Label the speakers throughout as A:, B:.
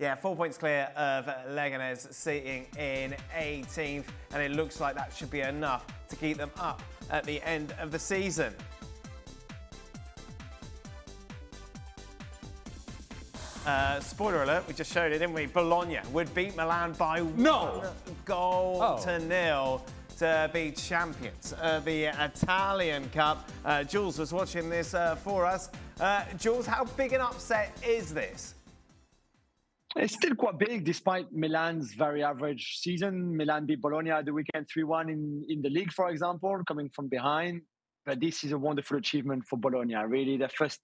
A: Yeah, 4 points clear of Leganés, sitting in 18th, and it looks like that should be enough to keep them up at the end of the season. Spoiler alert, we just showed it, didn't we? Bologna would beat Milan by 1-0 to be champions of the Italian Cup. Jules was watching this for us. Jules, how big an upset is this?
B: It's still quite big, despite Milan's very average season. Milan beat Bologna at the weekend 3-1 in the league, for example, coming from behind. But this is a wonderful achievement for Bologna. Really, the first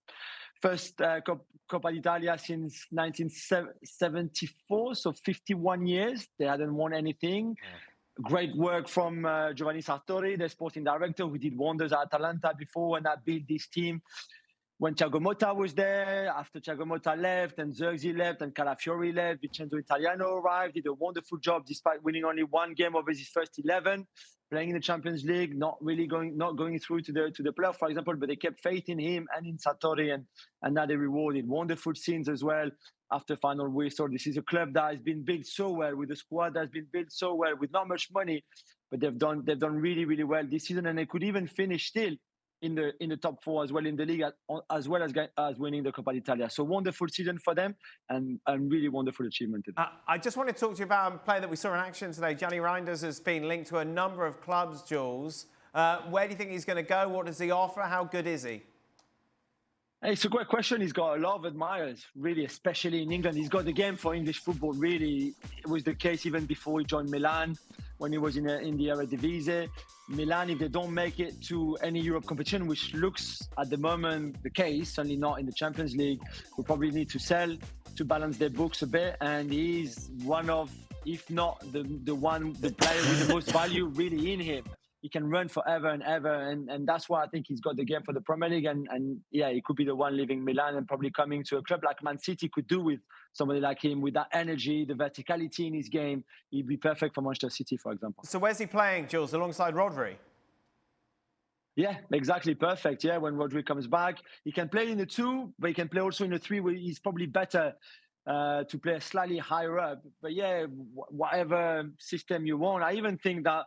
B: Coppa d'Italia since 1974, so 51 years. They hadn't won anything. Great work from Giovanni Sartori, the sporting director, who did wonders at Atalanta before, and that built this team. When Thiago Motta was there, after Thiago Motta left and Zirkzee left and Calafiori left, Vincenzo Italiano arrived, did a wonderful job despite winning only one game of his first 11, playing in the Champions League, not going through to the playoff, for example, but they kept faith in him and in Sartori, and now they rewarded wonderful scenes as well after final whistle. This is a club that has been built so well, with a squad that has been built so well, with not much money, but they've done really, really well this season, and they could even finish still in the top four as well in the league, as well as winning the Coppa d'Italia. So wonderful season for them, and really wonderful achievement.
A: I just want to talk to you about a player that we saw in action today. Tijjani Reijnders has been linked to a number of clubs, Jules. Where do you think he's going to go? What does he offer? How good is he?
B: It's a great question. He's got a lot of admirers, really, especially in England. He's got the game for English football, really. It was the case even before he joined Milan, when he was in the Eredivisie. Milan, if they don't make it to any Europe competition, which looks at the moment the case, certainly not in the Champions League, will probably need to sell to balance their books a bit. And he's one of, if not the player with the most value really in him. He can run forever and ever, and that's why I think he's got the game for the Premier League. And yeah, he could be the one leaving Milan and probably coming to a club like Man City could do with somebody like him, with that energy, the verticality in his game. He'd be perfect for Manchester City, for example.
A: So where's he playing, Jules, alongside Rodri?
B: Yeah, exactly, perfect. Yeah, when Rodri comes back, he can play in the 2, but he can play also in the 3, where he's probably better to play slightly higher up. But yeah, whatever system you want. I even think that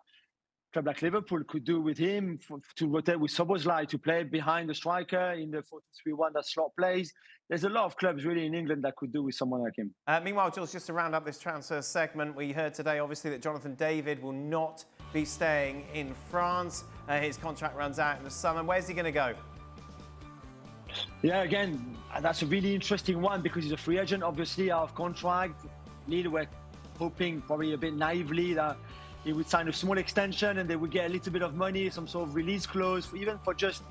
B: club like Liverpool could do with him to rotate with Szoboszlai to play behind the striker in the 4-3-1 that Slot plays. There's a lot of clubs really in England that could do with someone like him.
A: Meanwhile, Jules, just to round up this transfer segment, we heard today, obviously, that Jonathan David will not be staying in France. His contract runs out in the summer. Where's he going to go?
B: Yeah, again, that's a really interesting one because he's a free agent, obviously, out of contract. Lille were hoping, probably a bit naively, that he would sign a small extension and they would get a little bit of money, some sort of release clause, even for just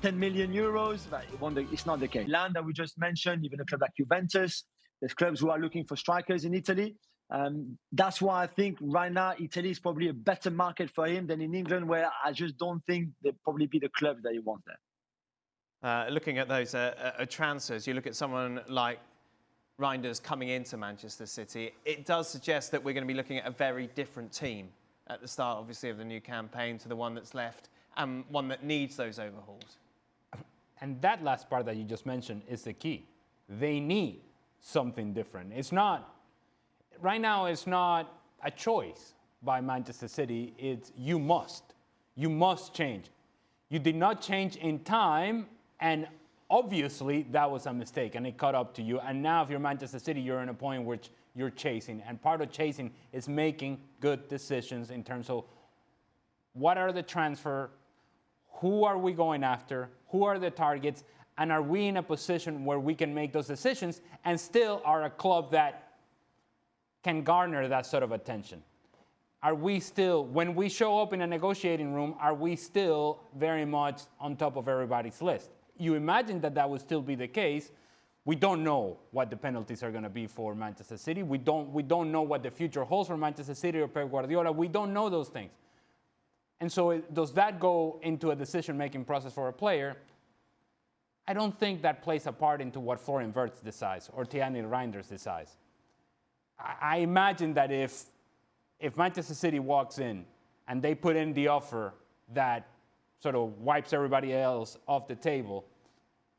B: 10 million euros. But it's not the case. Milan that we just mentioned, even a club like Juventus, there's clubs who are looking for strikers in Italy. That's why I think right now Italy is probably a better market for him than in England, where I just don't think they'll probably be the clubs that he wants there.
A: Looking at those transfers, you look at someone like Reijnders coming into Manchester City, it does suggest that we're going to be looking at a very different team at the start, obviously, of the new campaign to the one that's left and one that needs those overhauls.
C: And that last part that you just mentioned is the key. They need something different. Right now, it's not a choice by Manchester City. It's you must change. You did not change in time, and obviously, that was a mistake, and it caught up to you. And now, if you're Manchester City, you're in a point which you're chasing. And part of chasing is making good decisions in terms of what are the transfer, who are we going after, who are the targets, and are we in a position where we can make those decisions and still are a club that can garner that sort of attention? Are we still, when we show up in a negotiating room, are we still very much on top of everybody's list? You imagine that would still be the case. We don't know what the penalties are going to be for Manchester City. We don't know what the future holds for Manchester City or Pep Guardiola. We don't know those things. And so does that go into a decision-making process for a player? I don't think that plays a part into what Florian Wirtz decides or Tijjani Reijnders decides. I imagine that if Manchester City walks in and they put in the offer that sort of wipes everybody else off the table,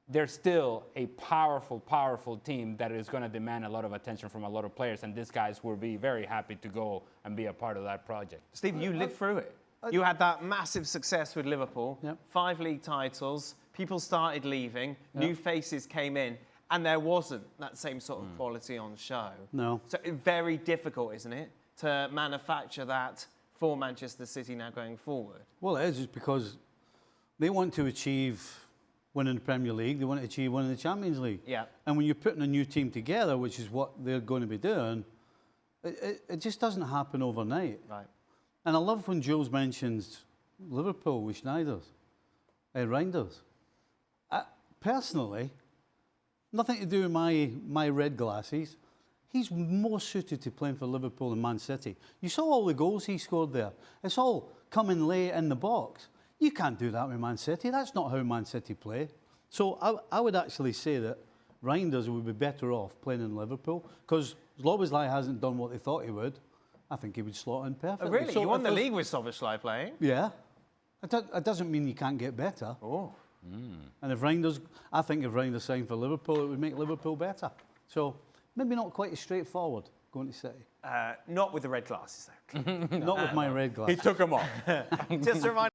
C: they're still a powerful, powerful team that is going to demand a lot of attention from a lot of players, and these guys will be very happy to go and be a part of that project.
A: Steve, you lived through it. You had that massive success with Liverpool, 5 league titles, people started leaving, new faces came in, and there wasn't that same sort of quality on show.
D: No.
A: So it's very difficult, isn't it, to manufacture that for Manchester City now going forward?
D: Well, it is just because they want to achieve winning the Premier League, they want to achieve winning the Champions League.
A: Yeah.
D: And when you're putting a new team together, which is what they're going to be doing, it just doesn't happen overnight.
A: Right.
D: And I love when Jules mentions Liverpool with Reijnders. Personally, nothing to do with my red glasses. He's more suited to playing for Liverpool than Man City. You saw all the goals he scored there. It's all coming late in the box. You can't do that with Man City. That's not how Man City play. So I would actually say that Reijnders would be better off playing in Liverpool, because Szoboszlai hasn't done what they thought he would. I think he would slot in perfectly.
A: Oh, really?
D: So
A: you won the league with Szoboszlai playing?
D: Yeah. It doesn't mean you can't get better.
A: Oh.
D: And I think if Reijnders signed for Liverpool, it would make Liverpool better. So maybe not quite as straightforward going to City.
A: Not with the red glasses, though.
D: Not with my red glasses.
C: He took them off.
A: Just a reminder.